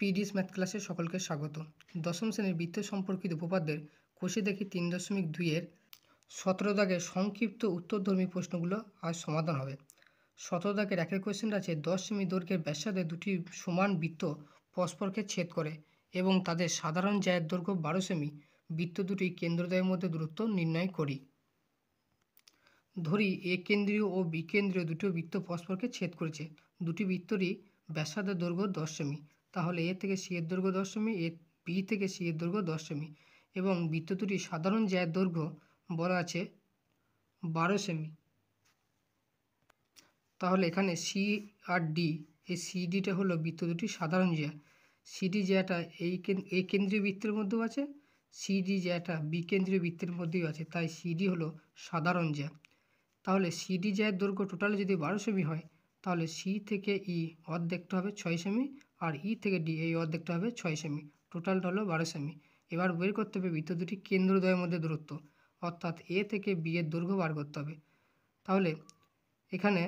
PDS math ক্লাসে সকলকে স্বাগত। দশম শ্রেণীর বৃত্ত সম্পর্কিত উপপাদ্যের কোষে দেখি 3.2-এর 17 দাগের সংক্ষিপ্ত উত্তরধর্মী প্রশ্নগুলো আজ সমাধান হবে। 17 দাগের একের কোয়েশ্চেন আছে 10 সেমি দৈর্ঘ্যের ব্যাসার্ধের দুটি সমান বৃত্ত পরস্পরকে ছেদ করে এবং তাদের সাধারণ জ্যায়ের দৈর্ঘ্য 12 সেমি। বৃত্ত দুটি কেন্দ্রদ্বয়ের মধ্যে দূরত্ব নির্ণয় করি। ধরি এ কেন্দ্রীয় ও বি কেন্দ্রীয় দুটো বৃত্ত পরস্পরকে ছেদ করেছে। দুটি বৃত্তরই ব্যাসার্ধের দৈর্ঘ্য 10 সেমি। তাহলে এ থেকে সি এর দৈর্ঘ্য 10 সেমি, এ বি থেকে সি এর দৈর্ঘ্য 10 সেমি এবং বৃত্ত দুটির সাধারণ জ্যায়ের দৈর্ঘ্য বলা আছে 12 সেমি। তাহলে এখানে সি আর ডি, এই সিডিটা হলো বৃত্ত দুটির সাধারণ জ্যা। সিডি জ্যাটা এই কেন্দ্রীয় বৃত্তের মধ্যেও আছে, সিডি জ্যাটা বি কেন্দ্রীয় বৃত্তের মধ্যেও আছে, তাই সিডি হলো সাধারণ জ্যা। তাহলে সিডি জ্যায়ের দৈর্ঘ্য টোটাল যদি 12 সেমি হয়, তাহলে সি থেকে ই অর্ধেকটা হবে 6 সেমি আর ই থেকে ডি এই অর্ধেকটা হবে 6 সেমি। টোটালটা হলো 12 সেমি। এবার বের করতে হবে বৃত্ত দুটি কেন্দ্রদ্বয়ের মধ্যে দূরত্ব, অর্থাৎ এ থেকে বি এর দৈর্ঘ্য বার করতে হবে। তাহলে এখানে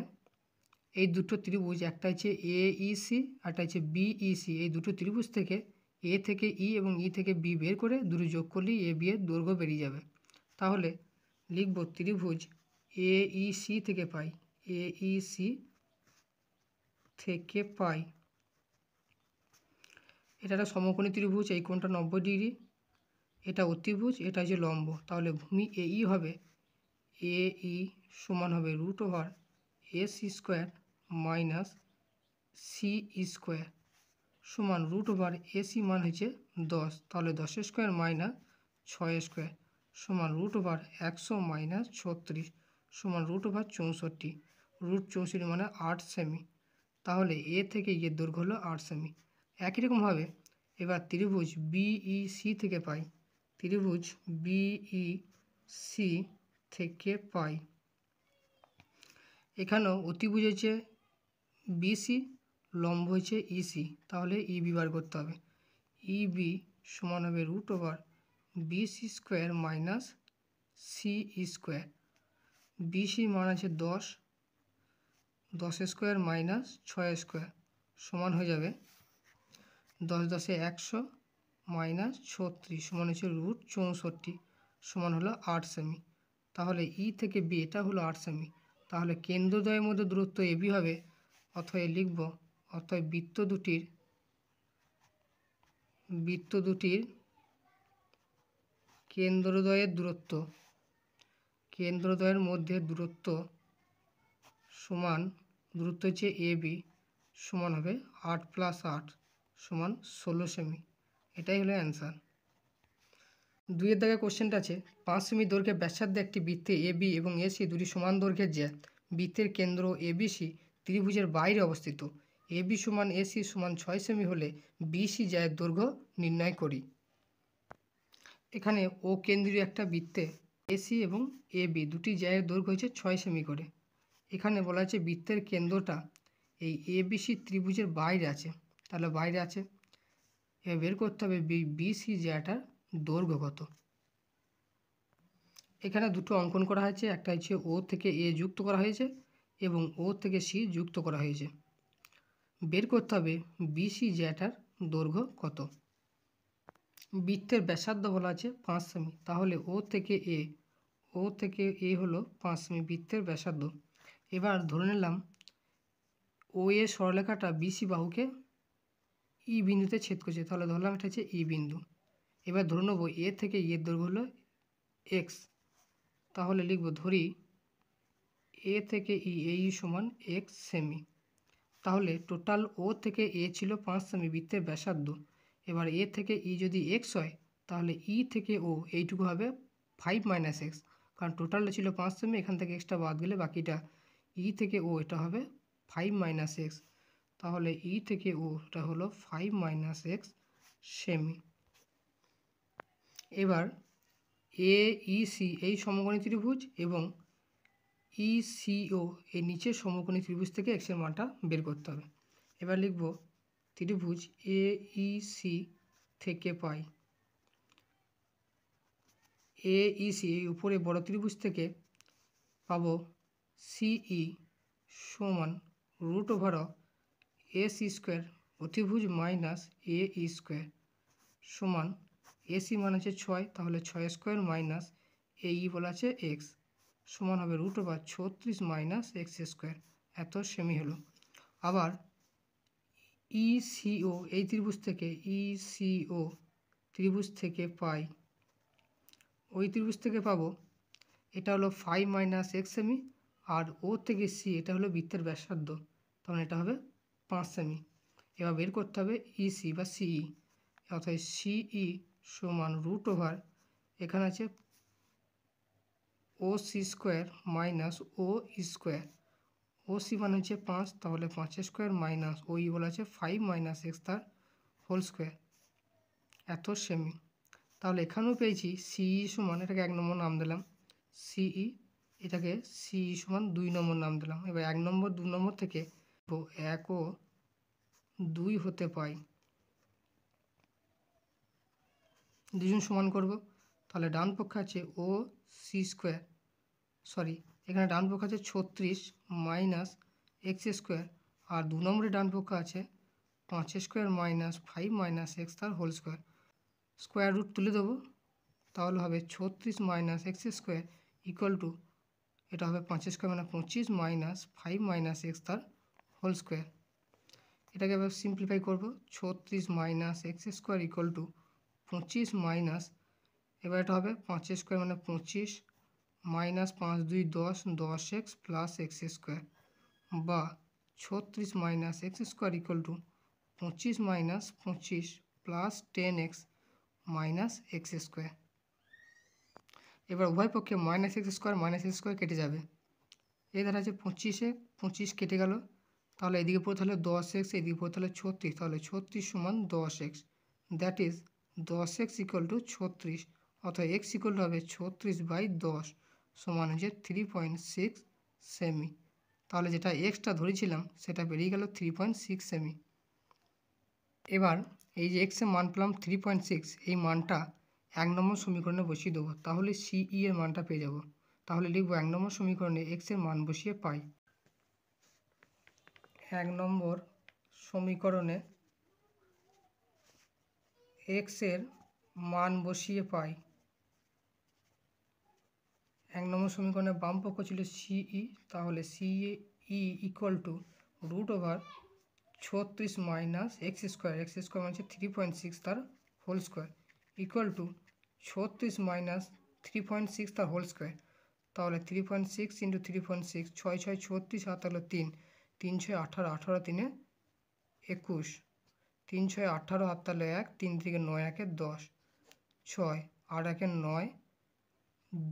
এই দুটো ত্রিভুজ, একটা হচ্ছে এ ই সি আর একটা হচ্ছে বি ই সি, এই দুটো ত্রিভুজ থেকে এ থেকে ই এবং ই থেকে বি বের করে দুটো যোগ করলেই এ বি এর দৈর্ঘ্য বেরিয়ে যাবে। তাহলে লিখব ত্রিভুজ এ ই সি থেকে পাই, এ ই সি থেকে পাই, এটা একটা সমকোণী ত্রিভুজ, এই কোণটা 90 ডিগ্রি, এটা অতিভুজ, এটা হচ্ছে লম্ব। তাহলে ভূমি এ ই হবে, এ ই সমান হবে root over A C square minus C E square সমান রুট ওভার এ সি মান হচ্ছে 10, তাহলে 10 স্কোয়ার মাইনাস 6 স্কোয়ার সমান রুট ওভার 100 মাইনাস 36 সমান রুট ওভার 64, রুট 64 মানে 8 সেমি। তাহলে এ থেকে এর দৈর্ঘ্য হলো 8 সেমি। একই রকমভাবে এবার ত্রিভুজ বিই সি থেকে পাই, ত্রিভুজ বিই সি থেকে পাই, এখানেও অতিভুজ হচ্ছে বিসি, লম্ব হচ্ছে ইসি, তাহলে ইবি বার করতে হবে। ইবি সমান হবে root over BC square minus C square, BC মান আছে 10, 10 স্কোয়ার মাইনাস 6 স্কোয়ার সমান হয়ে যাবে 10 10 100 মাইনাস 36 সমান হচ্ছে রুট 64 সমান হলো 8 সেমি। তাহলে ই থেকে বি এটা হলো 8 সেমি। তাহলে কেন্দ্রদ্বয়ের মধ্যে দূরত্ব এবি হবে, অথবা লিখব অর্থাৎ বৃত্ত দুটির কেন্দ্রদ্বয়ের দূরত্ব, কেন্দ্রদ্বয়ের মধ্যে দূরত্ব সমান, দূরত্ব হচ্ছে এ বি, সমান হবে 8 + 8 সমান 16 সেমি। এটাই হলো অ্যান্সার। 2-এর দাগে কোশ্চেনটা আছে 5 সেমি দৈর্ঘ্যের ব্যাসার্ধে একটি বৃত্তে এ বি এবং এসি দুটি সমান দৈর্ঘ্যের জ্যা। বৃত্তের কেন্দ্র এবিসি ত্রিভুজের বাইরে অবস্থিত। এবি সমান এসি সমান 6 সেমি হলে বিসি জ্যায়ের দৈর্ঘ্য নির্ণয় করি। এখানে ও কেন্দ্রীয় একটা বৃত্তে এসি এবং এ বি দুটি জ্যায়ের দৈর্ঘ্য হচ্ছে 6 সেমি করে। এখানে বলা হচ্ছে বৃত্তের কেন্দ্রটা এই এবিসি ত্রিভুজের বাইরে আছে, তাহলে বাইরে আছে। এবার বের করতে হবে বিসি জ্যাটার দৈর্ঘ্য কত। এখানে দুটো অঙ্কন করা হয়েছে, একটা হচ্ছে ও থেকে এ যুক্ত করা হয়েছে এবং ও থেকে সি যুক্ত করা হয়েছে। বের করতে হবে বিসি জ্যাটার দৈর্ঘ্য কত। বৃত্তের ব্যাসার্ধ বলা আছে 5 সেমি, তাহলে ও থেকে এ হলো 5 সেমি বৃত্তের ব্যাসার্ধ। এবার ধরে নিলাম ও এ সরলরেখাটা বিসি বাহুকে ই বিন্দুতে ছেদ করছে, তাহলে ধরলাম এটা হচ্ছে ই বিন্দু। এবার ধরে নেব এ থেকে এর দৈর্ঘ্য হলো এক্স, তাহলে লিখব ধরি এ থেকে এই সমান এক্স সেমি। তাহলে টোটাল ও থেকে এ ছিল 5 সেমি বৃত্তের ব্যাসার্ধ। এবার এ থেকে ই যদি এক্স হয়, তাহলে ই থেকে ও এইটুকু হবে 5 - এক্স, কারণ টোটালটা ছিল 5 সেমি, এখান থেকে এক্সটা বাদ গেলে বাকিটা ই থেকে ও এটা হবে 5 - এক্স। তাহলে ই থেকে ও এটা হলো 5 - এক্স সেমি। এবার এ ই সি এই সমকোণী ত্রিভুজ এবং ই সি ও এই নিচের সমকোণী ত্রিভুজ থেকে এক্সের মানটা বের করতে হবে। এবার লিখব ত্রিভুজ এ ই সি থেকে পাই, এ ই সি এই উপরে বড় ত্রিভুজ থেকে পাবো সিই সমান root over A C square অতিভুজ মাইনাস এ স্কোয়ার সমান এসি মান আছে 6, তাহলে 6 স্কোয়ার মাইনাস এই বলা আছে এক্স সমান হবে √36 মাইনাস এক্স স্কোয়ার, এত সেমি হলো। আবার ইসিও এই ত্রিভুজ থেকে ইসিও ত্রিভুজ থেকে পাই, ওই ত্রিভুজ থেকে পাবো এটা হলো 5 মাইনাস এক্স সেমি, আর ও থেকে সি এটা হলো বৃত্তের ব্যাসার্ধ, তখন এটা হবে 5 সেমি। এবার বের করতে হবে ইসি বা সিই, অর্থাৎ সিই সমান √ এখানে আছে ও সি স্কোয়ার মাইনাস ও স্কোয়ার, ও সি মানে হচ্ছে 5, তাহলে 5 স্কোয়ার মাইনাস ওই বলা আছে 5 মাইনাস এক্স তার হোল স্কোয়ার, এত সেমি। তাহলে এখানেও পেয়েছি সিই সমান, এটাকে 1 নম্বর নাম দিলাম সিই, এটাকে সিই সমান 2 নম্বর নাম দিলাম। এবার 1 নম্বর 2 নম্বর থেকে 1 ও 2 হতে পাই, দুজন সমান করব, তাহলে ডান পক্ষে আছে ও সি স্কোয়ার, সরি এখানে ডান পক্ষে আছে 36 মাইনাস এক্স স্কোয়ার, আর 2 নম্বরে ডান পক্ষে আছে 5 স্কোয়ার মাইনাস 5 মাইনাস এক্স তার হোল স্কোয়ার, স্কোয়ার রুট তুলে দেবো, তাহলে হবে 36 minus X square equal two, এটা হবে 5 স্কোয়ার মানে 25 মাইনাস 5 মাইনাস এক্স তার হোল স্কোয়ার। এটাকে এবার সিম্পলিফাই করব, 36 minus X square equal two 25 minus, এবার এটা হবে 5 স্কোয়ার মানে 25 minus 5 2 10, 10x plus x square, বা 36 minus X square equal two 25 minus 25 plus 10x minus X square. এবার উভয় পক্ষে মাইনাস এক্স স্কোয়ার কেটে যাবে, এই ধারা আছে 25-এ 25 কেটে গেল, তাহলে এদিকে পড়ে তাহলে 10x, এদিকে পড়ে তাহলে 36, তাহলে 36 সমান 10x, that is 10x equal to 36, অর্থাৎ x ইকুয়াল টু হবে 36/10 সমান হচ্ছে 3.6 সেমি। তাহলে যেটা এক্সটা ধরেছিলাম সেটা বেরিয়ে গেল 3.6 সেমি। এবার এই যে এক্সের মান পেলাম 3.6, এই মানটা 1 নম্বর সমীকরণে বসিয়ে দেবো, তাহলে সিই এর মানটা পেয়ে যাব। তাহলে লিখব 1 নম্বর সমীকরণে এক্সের মান বসিয়ে পাই, 1 নম্বর সমীকরণে এক্সের মান বসিয়ে পাই। 1 নম্বর সমীকরণের বাম পক্ষ ছিল সিই, তাহলে CE equal to √36 minus X square মানে হচ্ছে 3.6 তার whole square equal to 36 minus 3.6 তার হোল স্কোয়ার, তাহলে 3.6 ইন্টু 3.6, 6 6 36, হাত হলো 3, 3 6 18, 18 3 21, 3 6 18, হাত তাহলে 1, 3 থেকে 9 1 10, 6 8 1 9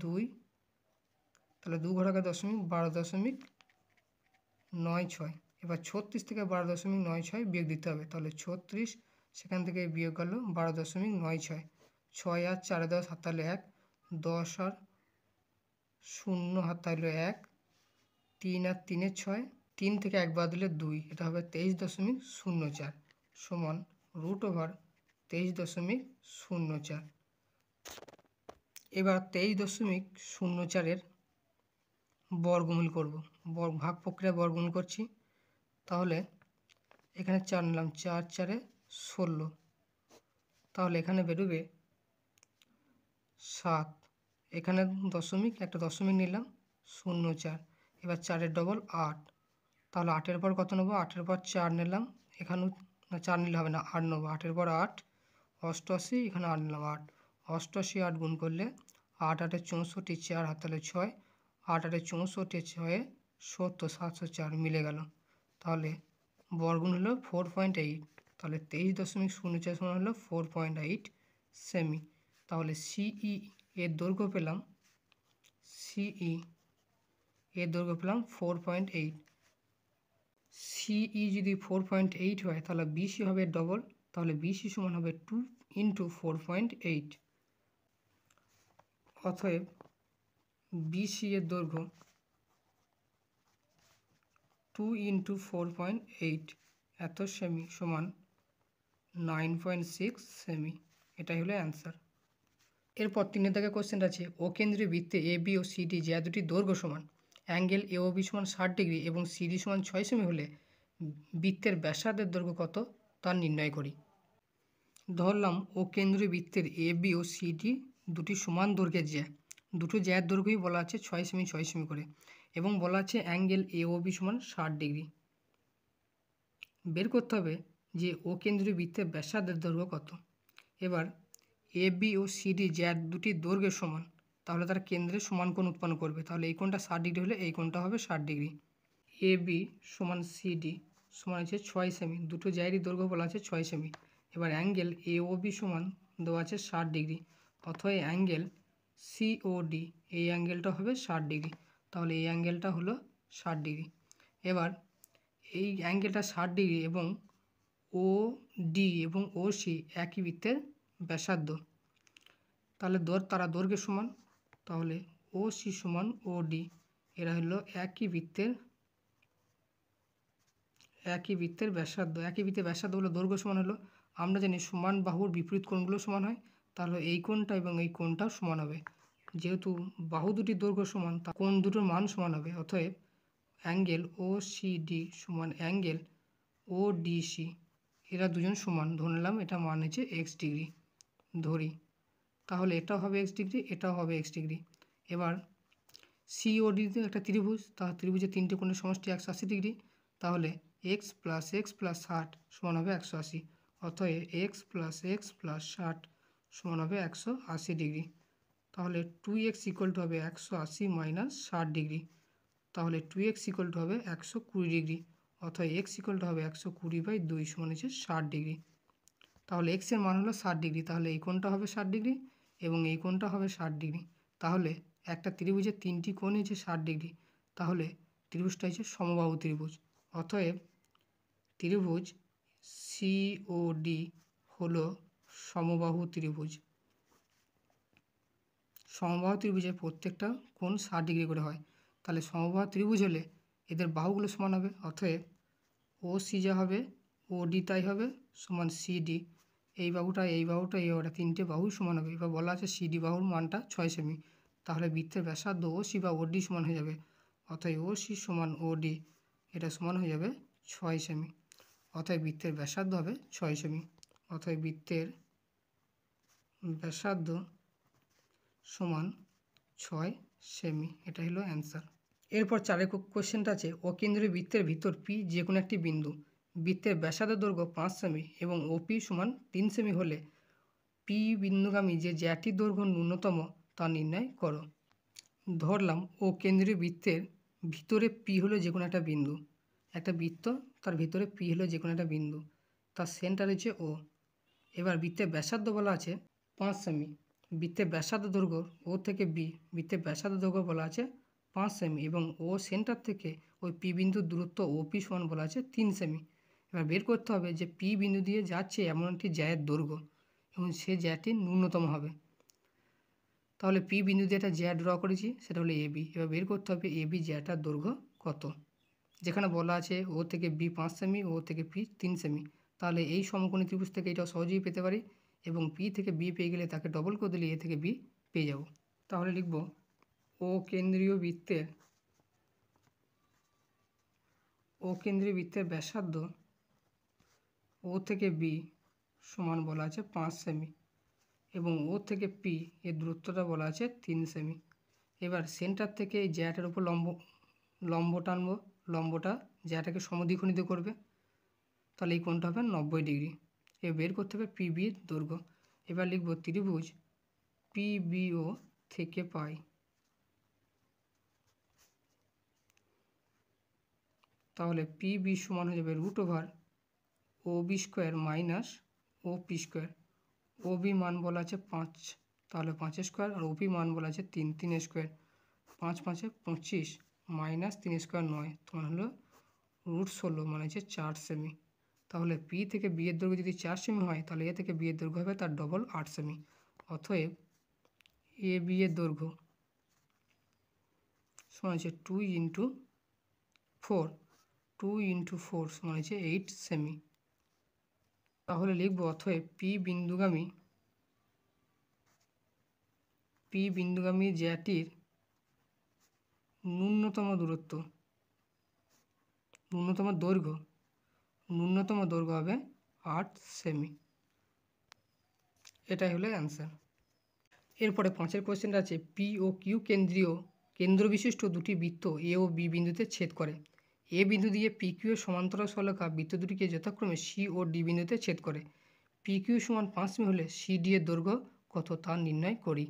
2, তাহলে 2 ঘর 10 12.96। এবার 36 থেকে 12.96 বিয়োগ দিতে হবে, তাহলে 36 সেখান থেকে বিয়োগ গেল 12.96, 6 আর 4 10, হাত তাহলে 1, 10 আর 0, হাত তাহলে 1, 3 আর 3 6, 3 থেকে 1 বাদ দিলে 2, এটা হবে 23.04 সমান √23.04। এবার 23.04 বর্গমূল করব, ভাগ প্রক্রিয়া বর্গমূল করছি, তাহলে এখানে 4 নিলাম, 4 4 16, তাহলে এখানে বেরোবে 7, এখানে দশমিক একটা দশমিক নিলাম 0.4, এবার 4 ডবল 8, তাহলে 8-এর পর কত নেব, 8-এর পর 4 নিলাম, এখানেও 4 নিলে হবে না, 8 নেব, 8-এর পর 8 88, এখানে 8 নিলাম 8, 88 8 গুণ করলে 8 8 64, 4 হাত তাহলে 6, 8 8 64 6 70, 704 মিলে গেল, তাহলে বর্গমূল হলো 4.8, তাহলে 23.04 সমান হলো 4.8 সেমি। তাহলে সিই এর দৈর্ঘ্য পেলাম, সিই এর দৈর্ঘ্য পেলাম 4.8। সিই যদি 4.8 হয় তাহলে বিসি হবে ডবল, তাহলে বিসি সমান হবে 2 ইন্টু 4.8, অতএব বিসি এর দৈর্ঘ্য 2 ইন্টু 4.8 এত সেমি সমান 9.6 সেমি, এটাই হলো অ্যান্সার। এরপর 3 দাগে কোশ্চেন আছে, ও কেন্দ্রীয় বৃত্তে এ বি ও সিডি যে দুটি দৈর্ঘ্য সমান, অ্যাঙ্গেল এ ও বি সমান 60 ডিগ্রি এবং সিডি সমান 6 সেমি হলে বৃত্তের ব্যাসার্ধের দৈর্ঘ্য কত তা নির্ণয় করি। ধরলাম ও কেন্দ্রীয় বৃত্তের এ বি ও সিডি দুটি সমান দৈর্ঘ্যের জ্যা, দুটো জ্যার দৈর্ঘ্যই বলা আছে 6 সেমি 6 সেমি করে, এবং বলা আছে অ্যাঙ্গেল এ ও বি সমান 60 ডিগ্রি। বের করতে হবে যে ও কেন্দ্রীয় বৃত্তের ব্যাসার্ধের দৈর্ঘ্য কত। এবার এ বি ও সিডি জ্যার দুটি দৈর্ঘ্যের সমান, তাহলে তারা কেন্দ্রে সমান কোণ উৎপন্ন করবে। তাহলে এই কোণটা 60 ডিগ্রি হলে এই কোণটা হবে 60 ডিগ্রি। এ বি সমান সিডি সমান আছে 6 সেমি, দুটো জ্যায়েরই দৈর্ঘ্য বলা আছে 6 সেমি। এবার অ্যাঙ্গেল এ ও বি সমান দেওয়া আছে 60 ডিগ্রি, অথবা অ্যাঙ্গেল সিওডি এই অ্যাঙ্গেলটা হবে 60 ডিগ্রি। তাহলে এই অ্যাঙ্গেলটা হলো 60 ডিগ্রি। এবার এই অ্যাঙ্গেলটা 60 ডিগ্রি এবং ও ডি এবং ও সি একই বৃত্তের ব্যাসার্ধ, তাহলে তারা দৈর্ঘ্যের সমান। তাহলে ও সি সমান ও ডি, এরা হলো একই বৃত্তের ব্যাসার্ধ। একই বৃত্তের ব্যাসার্ধ হলো দৈর্ঘ্য সমান হলো, আমরা জানি সমান বাহুর বিপরীত কোণগুলো সমান হয়, তাহলে এই কোণটা এবং এই কোণটাও সমান হবে। যেহেতু বাহু দুটির দৈর্ঘ্য সমান, তা কোণ দুটোর মান সমান হবে। অতএব অ্যাঙ্গেল ও সি ডি সমান অ্যাঙ্গেল ও ডি সি, এরা দুজন সমান। ধরলাম এটা মান হচ্ছে এক্স ডিগ্রি ধরি, তাহলে এটাও হবে এক্স ডিগ্রি, এটাও হবে এক্স ডিগ্রি। এবার সিওডিতে একটা ত্রিভুজ, তার ত্রিভুজের তিনটে কোণের সমষ্টি 180 ডিগ্রি, তাহলে এক্স প্লাস 60 সমান হবে 180। অতএব এক্স প্লাস 60 সমান হবে 180 ডিগ্রি। তাহলে 2x ইকুয়াল টু হবে 180 মাইনাস 60 ডিগ্রি, তাহলে 2x ইকুয়াল টু হবে 120 ডিগ্রি। অথবা x ইকুয়াল টু হবে 120/2 সমান হচ্ছে 60 ডিগ্রি। তাহলে x এর মান হলো 60 ডিগ্রি, তাহলে এই কোণটা হবে 60 ডিগ্রি এবং এই কোণটা হবে 60 ডিগ্রি। তাহলে একটা ত্রিভুজের তিনটি কোণ হচ্ছে 60 ডিগ্রি, তাহলে ত্রিভুজটা হচ্ছে সমবাহু ত্রিভুজ। অতএব ত্রিভুজ সিওডি হলো সমবাহু ত্রিভুজ। সমবাহু ত্রিভুজের প্রত্যেকটা কোণ 60 ডিগ্রি করে হয়, তাহলে সমবাহু ত্রিভুজ হলে এদের বাহুগুলো সমান হবে। অতএব ও সি যা হবে ও ডি তাই হবে সমান সিডি, এই বাহুটা তিনটে বাহুই সমান হবে। এবার বলা আছে সিডি বাহুর মানটা 6 সেমি, তাহলে বৃত্তের ব্যাসার্ধ ও সি বা ও ডি সমান হয়ে যাবে। অতএব ও সি সমান ও ডি, এটা সমান হয়ে যাবে 6 সেমি। অতএব বৃত্তের ব্যাসার্ধ হবে 6 সেমি। অতএব বৃত্তের ব্যাসার্ধ সমান 6 সেমি, এটা হলো অ্যান্সার। এরপর 4 কোশ্চেনটা আছে অকেন্দ্রীয় বৃত্তের ভিতর পি যে কোনো একটি বিন্দু, বৃত্তের ব্যাসার্ধ দৈর্ঘ্য 5 সেমি এবং ওপি সমান 3 সেমি হলে পি বিন্দুগামী যে জ্যাটির দৈর্ঘ্য ন্যূনতম তা নির্ণয় করো। ধরলাম ও কেন্দ্রীয় বৃত্তের ভিতরে পি হলো যে কোনো একটা বিন্দু, একটা বৃত্ত তার ভিতরে পি হলো যে কোনো একটা বিন্দু, তার সেন্টার হচ্ছে ও। এবার বৃত্তের ব্যাসার্ধ বলা আছে 5 সেমি, বৃত্তের ব্যাসার্ধ দৈর্ঘ্য ও থেকে বি, বৃত্তের ব্যাসার্ধ দৈর্ঘ্য বলা আছে 5 সেমি এবং ও সেন্টার থেকে ওই পি বিন্দুর দূরত্ব ওপি সমান বলা আছে 3 সেমি। এবার বের করতে হবে যে পি বিন্দু দিয়ে যাচ্ছে এমন একটি জ্যায়ের দৈর্ঘ্য এবং সে জ্যাটি ন্যূনতম হবে। তাহলে পি বিন্দু দিয়ে একটা জ্যা ড্র করেছি, সেটা হলো এবি। এবার বের করতে হবে এবি জ্যাটার দৈর্ঘ্য কত। যেখানে বলা আছে ও থেকে বি 5 সেমি, ও থেকে পি 3 সেমি, তাহলে এই সমকোণী ত্রিভুজ থেকে এটা সহজেই পেতে পারি এবং পি থেকে বি পেয়ে গেলে তাকে ডবল করে দিলে এ থেকে বি পেয়ে যাব। তাহলে লিখব ও কেন্দ্রীয় বৃত্তের ব্যাসার্ধ ও থেকে বি সমান বলা আছে 5 সেমি এবং ও থেকে পি এর দূরত্বটা বলা আছে 3 সেমি। এবার সেন্টার থেকে এই জ্যাটার উপর লম্ব টানবো, লম্বটা জ্যাটাকে সমদ্বিখণ্ডিত করবে, তাহলে এই কোণটা হবে 90 ডিগ্রি। এবার বের করতে হবে পিবির দৈর্ঘ্য। এবার লিখব ত্রিভুজ পিবিও থেকে পাই, তাহলে পিবি সমান হয়ে যাবে √OB² মাইনাস OP²। ওবি মান বলা আছে 5, তাহলে 5² আর ওপি মান বলা আছে 3² 5 5 25 মাইনাস 3² 9, তোমার হলো √16 মানে হচ্ছে 4 সেমি। তাহলে পি থেকে বি এর দৈর্ঘ্য যদি 4 সেমি হয় তাহলে এ থেকে বি এর দৈর্ঘ্য হবে তার ডবল 8 সেমি। অতএব এ বি এর দৈর্ঘ্য সমান হচ্ছে 2 × 4 সমান হচ্ছে 8 সেমি। তাহলে লিখব অতএব পি বিন্দুগামী জ্যাটির ন্যূনতম দৈর্ঘ্য হবে 8 সেমি। এটাই হলো অ্যান্সার। এরপরে 5 কোশ্চেনটা আছে পি ও কিউ কেন্দ্রবিশিষ্ট দুটি বৃত্ত এ ও বি বিন্দুতে ছেদ করে। এ বিন্দু দিয়ে পি কিউ এর সমান্তরাল সরলরেখা বৃত্ত দুটিকে যথাক্রমে সি ও ডি বিন্দুতে ছেদ করে। পি কিউ সমান 5 সেমি হলে সি ডি এর দৈর্ঘ্য কত তা নির্ণয় করি।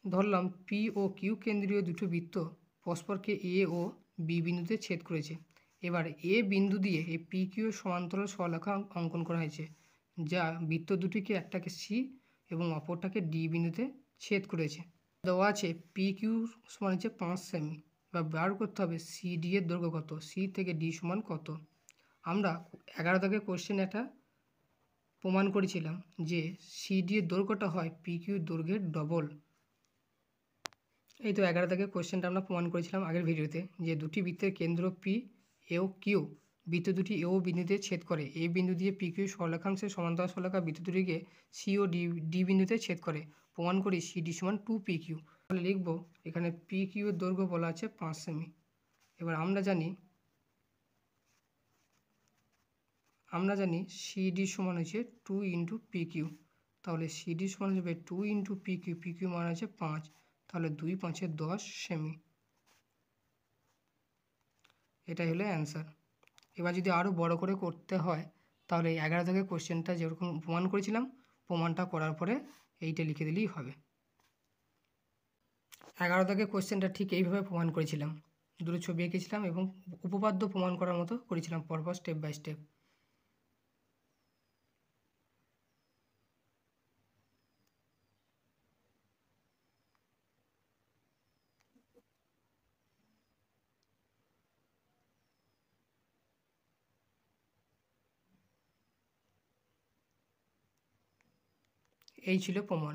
ধরলাম পি ও কিউ কেন্দ্রীয় দুটো বৃত্ত পরস্পরকে এ ও বি বিন্দুতে ছেদ করেছে। এবার এ বিন্দু দিয়ে এই পি কিউ এর সমান্তরাল সরলরেখা অঙ্কন করা হয়েছে, যা বৃত্ত দুটিকে একটাকে সি এবং অপরটাকে ডি বিন্দুতে ছেদ করেছে। দেওয়া আছে পি কিউ সমান হচ্ছে 5 সেমি, বা বার করতে হবে সি ডি এর দৈর্ঘ্য কত, সি থেকে ডি সমান কত। আমরা 11 দাগের কোশ্চেন একটা প্রমাণ করেছিলাম যে সি ডি এর দৈর্ঘ্যটা হয় পি কিউর দৈর্ঘ্যের ডবল। এই তো 11 দাগের কোশ্চেনটা আমরা প্রমাণ করেছিলাম আগের ভিডিওতে, যে দুটি বৃত্তের কেন্দ্র পি ও কিউ বৃত্ত দুটি এ ও বিন্দুতে ছেদ করে। এই বিন্দু দিয়ে পি কিউ সরলরেখাংশের সমান্তরাল সরলরেখা বৃত্ত দুটিকে সি ও ডি বিন্দুতে ছেদ করে। প্রমাণ করি সি ডি সমান 2 পি কিউ। তাহলে লিখব এখানে পি কিউ এর দৈর্ঘ্য বলা আছে 5 সেমি। এবার আমরা জানি সি ডি সমান হচ্ছে 2 ইন্টু পি কিউ। তাহলে সি ডি সমান হবে 2 into P Q, P Q মান আছে 5, তাহলে 2 5 10 সেমি। এটাই হলো অ্যান্সার। এবার যদি আরও বড় করে করতে হয় তাহলে এই 11 দাগের কোশ্চেনটা যেরকম প্রমাণ করেছিলাম, প্রমাণটা করার পরে এইটা লিখে দিলেই হবে। 11 দাগের কোশ্চেনটা ঠিক এইভাবে প্রমাণ করেছিলাম, দুটো ছবি এঁকেছিলাম এবং উপপাদ্য প্রমাণ করার মতো করেছিলাম পরপর স্টেপ বাই স্টেপ। এই ছিল প্রমাণ।